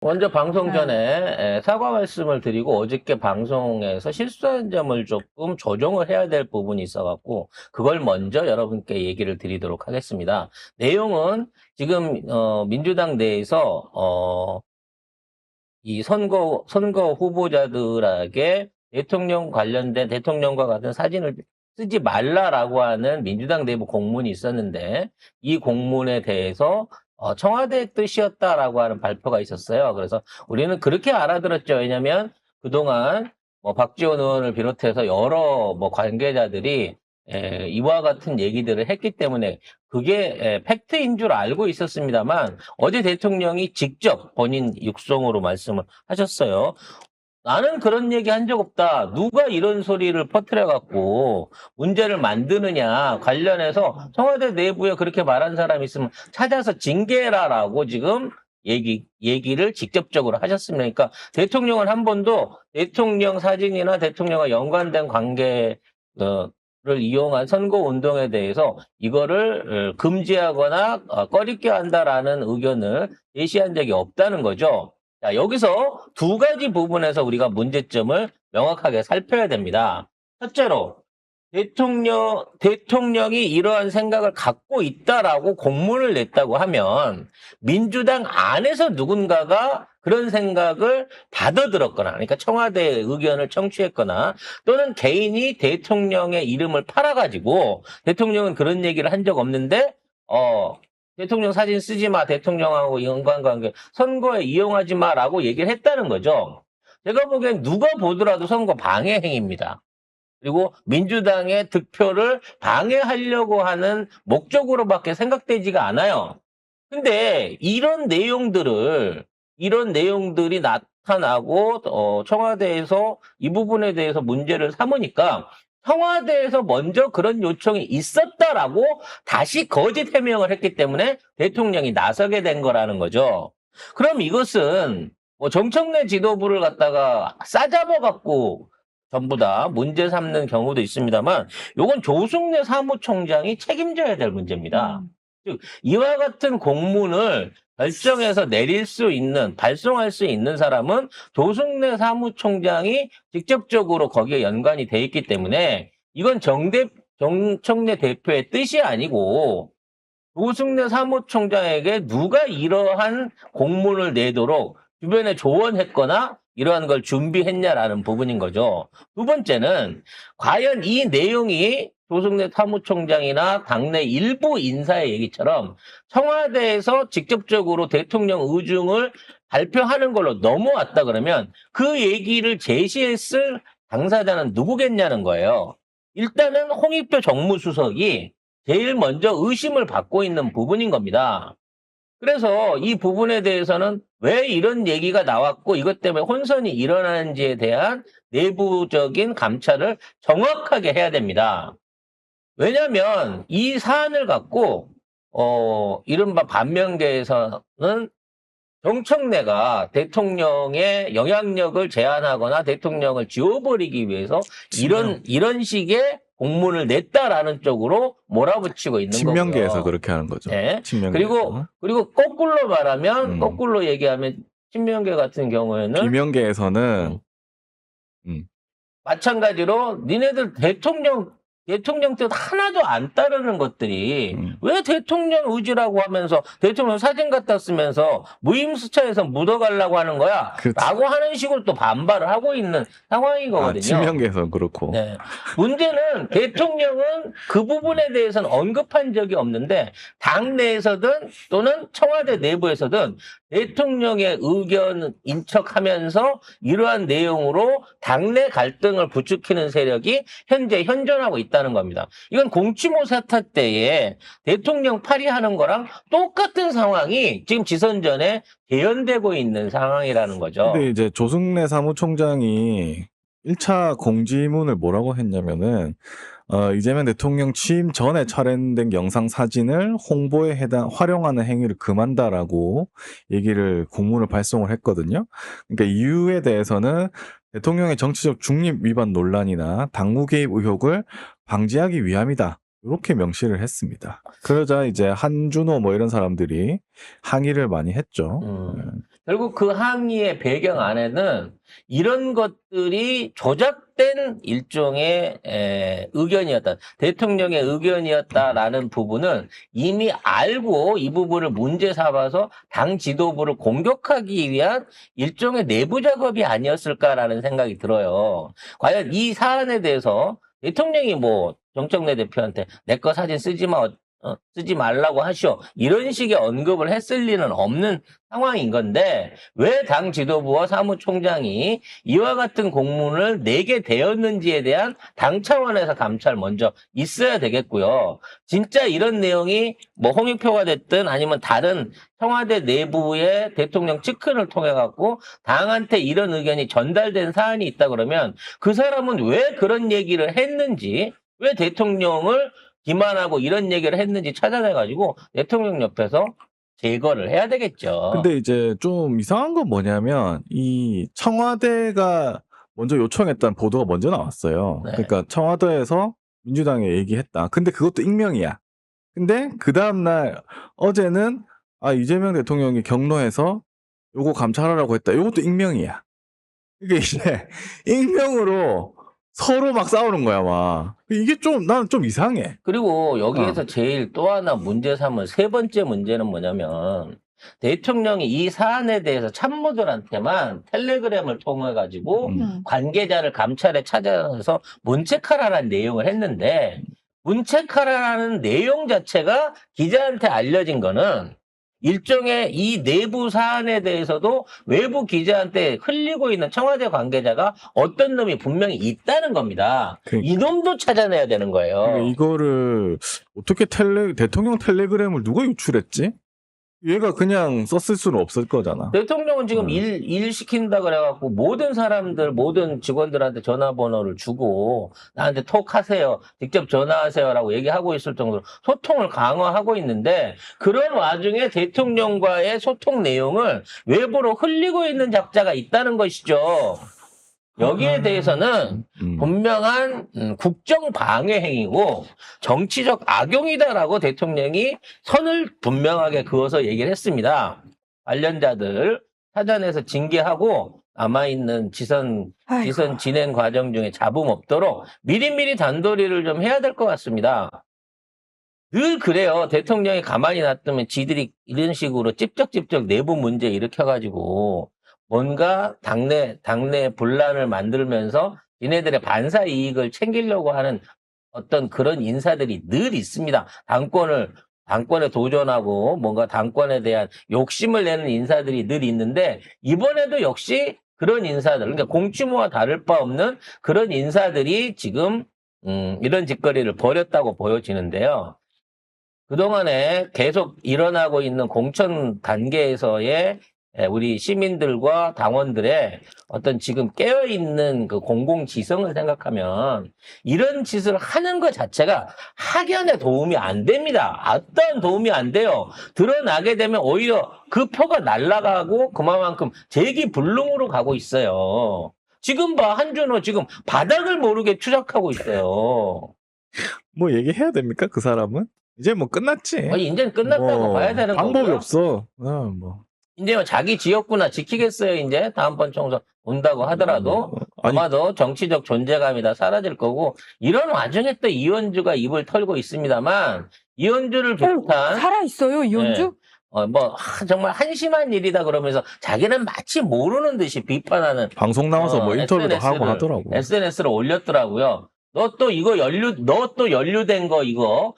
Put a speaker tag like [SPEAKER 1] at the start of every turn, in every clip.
[SPEAKER 1] 먼저 방송
[SPEAKER 2] 네.
[SPEAKER 1] 전에 사과 말씀을 드리고 어저께 방송에서 실수한 점을 조금 조정을 해야 될 부분이 있어갖고 그걸 먼저 여러분께 얘기를 드리도록 하겠습니다. 내용은 지금 민주당 내에서 이 선거 후보자들에게 대통령 관련된 대통령과 같은 사진을 쓰지 말라라고 하는 민주당 내부 공문이 있었는데 이 공문에 대해서 청와대의 뜻이었다라고 하는 발표가 있었어요. 그래서 우리는 그렇게 알아들었죠. 왜냐하면 그동안 뭐 박지원 의원을 비롯해서 여러 뭐 관계자들이 이와 같은 얘기들을 했기 때문에 그게 팩트인 줄 알고 있었습니다만 어제 대통령이 직접 본인 육성으로 말씀을 하셨어요. 나는 그런 얘기 한 적 없다. 누가 이런 소리를 퍼뜨려갖고 문제를 만드느냐 관련해서 청와대 내부에 그렇게 말한 사람이 있으면 찾아서 징계해라라고 지금 얘기를 직접적으로 하셨습니다. 그러니까 대통령은 한 번도 대통령 사진이나 대통령과 연관된 관계, 를 이용한 선거 운동에 대해서 이거를 금지하거나 꺼리게 한다라는 의견을 제시한 적이 없다는 거죠. 자, 여기서 두 가지 부분에서 우리가 문제점을 명확하게 살펴야 됩니다. 첫째로 대통령이 이러한 생각을 갖고 있다라고 공문을 냈다고 하면 민주당 안에서 누군가가 그런 생각을 받아들었거나, 그러니까 청와대의 의견을 청취했거나, 또는 개인이 대통령의 이름을 팔아가지고 대통령은 그런 얘기를 한 적 없는데, 대통령 사진 쓰지 마, 대통령하고 연관관계, 선거에 이용하지 마라고 얘기를 했다는 거죠. 제가 보기엔 누가 보더라도 선거 방해 행위입니다. 그리고 민주당의 득표를 방해하려고 하는 목적으로밖에 생각되지가 않아요. 근데 이런 내용들이 나타나고 청와대에서 이 부분에 대해서 문제를 삼으니까 청와대에서 먼저 그런 요청이 있었다라고 다시 거짓 해명을 했기 때문에 대통령이 나서게 된 거라는 거죠. 그럼 이것은 뭐 정청래 지도부를 갖다가 싸잡아 갖고 전부 다 문제 삼는 경우도 있습니다만 이건 조승래 사무총장이 책임져야 될 문제입니다. 즉 이와 같은 공문을 결정해서 발송할 수 있는 사람은 조승래 사무총장이 직접적으로 거기에 연관이 돼 있기 때문에 이건 정청래 대표의 뜻이 아니고 조승래 사무총장에게 누가 이러한 공문을 내도록 주변에 조언했거나 이러한 걸 준비했냐라는 부분인 거죠. 두 번째는 과연 이 내용이 조승래 사무총장이나 당내 일부 인사의 얘기처럼 청와대에서 직접적으로 대통령 의중을 발표하는 걸로 넘어왔다 그러면 그 얘기를 제시했을 당사자는 누구겠냐는 거예요. 일단은 홍익표 정무수석이 제일 먼저 의심을 받고 있는 부분인 겁니다. 그래서 이 부분에 대해서는 왜 이런 얘기가 나왔고 이것 때문에 혼선이 일어나는지에 대한 내부적인 감찰을 정확하게 해야 됩니다. 왜냐하면 이 사안을 갖고 이른바 반면계에서는 정청래가 대통령의 영향력을 제한하거나 대통령을 지워버리기 위해서 이런 식의 공문을 냈다라는 쪽으로 몰아붙이고 있는 거고요.
[SPEAKER 3] 친명계에서 그렇게 하는 거죠.
[SPEAKER 1] 네.
[SPEAKER 3] 친명계에서.
[SPEAKER 1] 그리고 거꾸로 말하면 거꾸로 얘기하면 친명계 같은 경우에는
[SPEAKER 3] 비명계에서는
[SPEAKER 1] 마찬가지로 니네들 대통령 뜻 하나도 안 따르는 것들이 왜 대통령 의지라고 하면서 대통령 사진 갖다 쓰면서 무임수차에서 묻어가려고 하는 거야?
[SPEAKER 3] 그렇지.
[SPEAKER 1] 라고 하는 식으로 또 반발을 하고 있는 상황이거든요.
[SPEAKER 3] 친명계에서는 그렇고.
[SPEAKER 1] 네. 문제는 대통령은 그 부분에 대해서는 언급한 적이 없는데 당내에서든 또는 청와대 내부에서든 대통령의 의견 인척하면서 이러한 내용으로 당내 갈등을 부추기는 세력이 현재 현존하고 있다는 겁니다. 이건 공치모 사태 때에 대통령 파리하는 거랑 똑같은 상황이 지금 지선 전에 재현되고 있는 상황이라는 거죠.
[SPEAKER 3] 근데 이제 조승래 사무총장이 1차 공지문을 뭐라고 했냐면은 이재명 대통령 취임 전에 촬영된 영상 사진을 홍보에 활용하는 행위를 금한다라고 공문을 발송을 했거든요. 그러니까 이유에 대해서는 대통령의 정치적 중립 위반 논란이나 당무 개입 의혹을 방지하기 위함이다. 이렇게 명시를 했습니다. 그러자 이제 한준호 뭐 이런 사람들이 항의를 많이 했죠.
[SPEAKER 1] 결국 그 항의의 배경 안에는 이런 것들이 조작된 일종의 의견이었다. 대통령의 의견이었다라는 부분은 이미 알고 이 부분을 문제 삼아서 당 지도부를 공격하기 위한 일종의 내부 작업이 아니었을까라는 생각이 들어요. 과연 이 사안에 대해서 대통령이 뭐 정청래 대표한테 내 거 사진 쓰지 마, 쓰지 말라고 하시오. 이런 식의 언급을 했을 리는 없는 상황인 건데 왜 당 지도부와 사무총장이 이와 같은 공문을 내게 되었는지에 대한 당 차원에서 감찰 먼저 있어야 되겠고요. 진짜 이런 내용이 뭐 홍익표가 됐든 아니면 다른 청와대 내부의 대통령 측근을 통해 갖고 당한테 이런 의견이 전달된 사안이 있다 그러면 그 사람은 왜 그런 얘기를 했는지, 왜 대통령을 기만하고 이런 얘기를 했는지 찾아내가지고 대통령 옆에서 제거를 해야 되겠죠.
[SPEAKER 3] 근데 이제 좀 이상한 건 뭐냐면 이 청와대가 먼저 요청했다는 보도가 먼저 나왔어요.
[SPEAKER 1] 네.
[SPEAKER 3] 그러니까 청와대에서 민주당에 얘기했다. 근데 그것도 익명이야. 근데 그 다음날 어제는 이재명 대통령이 경로에서 요거 감찰하라고 했다. 요것도 익명이야. 이게 이제 익명으로 서로 막 싸우는 거야, 막. 이게 나는 좀 이상해.
[SPEAKER 1] 그리고 여기에서 제일 또 하나 문제 삼은 세 번째 문제는 뭐냐면 대통령이 이 사안에 대해서 참모들한테만 텔레그램을 통해 가지고 관계자를 감찰에 찾아서 문책하라는 내용을 했는데 문책하라는 내용 자체가 기자한테 알려진 거는 일종의 이 내부 사안에 대해서도 외부 기자한테 흘리고 있는 청와대 관계자가 어떤 놈이 분명히 있다는 겁니다.
[SPEAKER 3] 그러니까.
[SPEAKER 1] 이놈도 찾아내야 되는 거예요.
[SPEAKER 3] 그러니까 이거를 어떻게 대통령 텔레그램을 누가 유출했지? 얘가 그냥 썼을 수는 없을 거잖아.
[SPEAKER 1] 대통령은 지금 일 시킨다 그래갖고 모든 사람들, 모든 직원들한테 전화번호를 주고 나한테 톡 하세요. 직접 전화하세요라고 얘기하고 있을 정도로 소통을 강화하고 있는데 그런 와중에 대통령과의 소통 내용을 외부로 흘리고 있는 작자가 있다는 것이죠. 여기에 대해서는 분명한 국정 방해 행위고 정치적 악용이다라고 대통령이 선을 분명하게 그어서 얘기를 했습니다. 관련자들 찾아내서 징계하고 남아있는 지선 진행 과정 중에 잡음 없도록 미리미리 단도리를 좀 해야 될 것 같습니다. 늘 그래요. 대통령이 가만히 놔두면 지들이 이런 식으로 찝쩍찝쩍 내부 문제 일으켜가지고 뭔가 당내 분란을 만들면서 얘네들의 반사 이익을 챙기려고 하는 어떤 그런 인사들이 늘 있습니다. 당권에 도전하고 뭔가 당권에 대한 욕심을 내는 인사들이 늘 있는데 이번에도 역시 그런 인사들, 그러니까 공치모와 다를 바 없는 그런 인사들이 지금 이런 짓거리를 벌였다고 보여지는데요. 그동안에 계속 일어나고 있는 공천 단계에서의 우리 시민들과 당원들의 어떤 지금 깨어있는 그 공공지성을 생각하면 이런 짓을 하는 것 자체가 학연에 도움이 안 됩니다. 어떤 도움이 안 돼요. 드러나게 되면 오히려 그 표가 날아가고 그만큼 재기불능으로 가고 있어요. 지금 봐, 한준호 지금 바닥을 모르게 추락하고 있어요.
[SPEAKER 3] 뭐 얘기해야 됩니까, 그 사람은? 이제 뭐 끝났지.
[SPEAKER 1] 아니, 이제는 끝났다고 봐야 되는 거고요.
[SPEAKER 3] 방법이 없어. 뭐.
[SPEAKER 1] 이제 자기 지역구나 지키겠어요. 이제 다음번 총선 온다고 하더라도 아마도 정치적 존재감이 다 사라질 거고 이런 와중에 또 이현주가 입을 털고 있습니다만 이현주를 비롯한
[SPEAKER 2] 살아있어요, 이현주?
[SPEAKER 1] 정말 한심한 일이다 그러면서 자기는 마치 모르는 듯이 비판하는
[SPEAKER 3] 방송 나와서 뭐 인터뷰도 하고 하더라고.
[SPEAKER 1] SNS를 올렸더라고요. 너 또 연루된 거 이거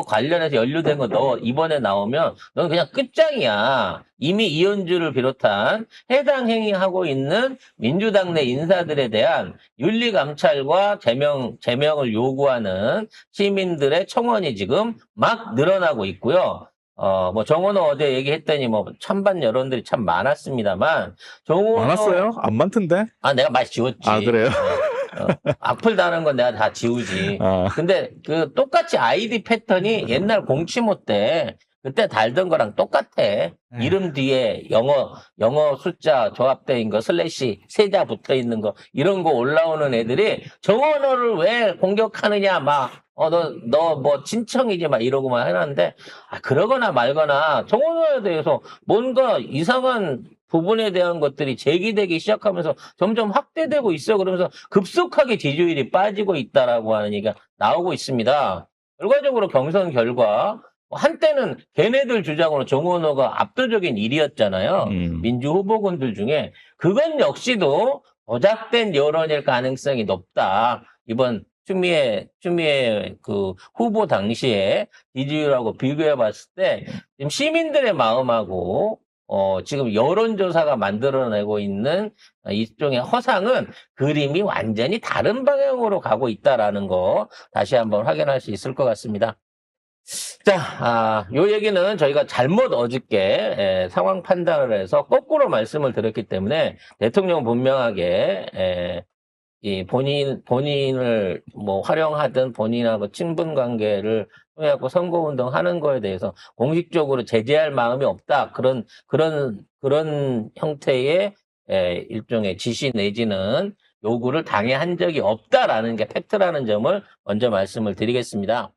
[SPEAKER 1] 관련해서 연루된 거 너 이번에 나오면 넌 그냥 끝장이야. 이미 이현주를 비롯한 해당 행위하고 있는 민주당 내 인사들에 대한 윤리감찰과 제명을 요구하는 시민들의 청원이 지금 막 늘어나고 있고요. 정원호 어제 얘기했더니 찬반 여론들이 참 많았습니다만
[SPEAKER 3] 많았어요? 안 많던데?
[SPEAKER 1] 내가 많이 지웠지.
[SPEAKER 3] 그래요?
[SPEAKER 1] 악플 다는 건 내가 다 지우지. 근데 그 똑같이 아이디 패턴이 옛날 공치모 때 그때 달던 거랑 똑같아. 이름 뒤에 영어 숫자 조합되어 있는 거, 슬래시 세자 붙어 있는 거, 이런 거 올라오는 애들이 정원호를 왜 공격하느냐, 너 뭐 친청이지 이러고만 해놨는데, 그러거나 말거나 정원호에 대해서 뭔가 이상한 부분에 대한 것들이 제기되기 시작하면서 점점 확대되고 있어. 그러면서 급속하게 지지율이 빠지고 있다라고 하는 얘기가 나오고 있습니다. 결과적으로 경선 결과 한때는 걔네들 주장으로 정원호가 압도적인 1위였잖아요. 민주 후보군들 중에 그건 역시도 조작된 여론일 가능성이 높다. 이번 추미애 그 후보 당시에 지지율하고 비교해 봤을 때 지금 시민들의 마음하고 지금 여론조사가 만들어내고 있는 일종의 허상은 그림이 완전히 다른 방향으로 가고 있다라는 거 다시 한번 확인할 수 있을 것 같습니다. 자, 요 얘기는 저희가 잘못 어저께 상황 판단을 해서 거꾸로 말씀을 드렸기 때문에 대통령 분명하게 이 본인을 뭐 활용하든 본인하고 친분 관계를 통해갖고 선거운동 하는 거에 대해서 공식적으로 제재할 마음이 없다. 그런 형태의 일종의 지시 내지는 요구를 당해 한 적이 없다라는 게 팩트라는 점을 먼저 말씀을 드리겠습니다.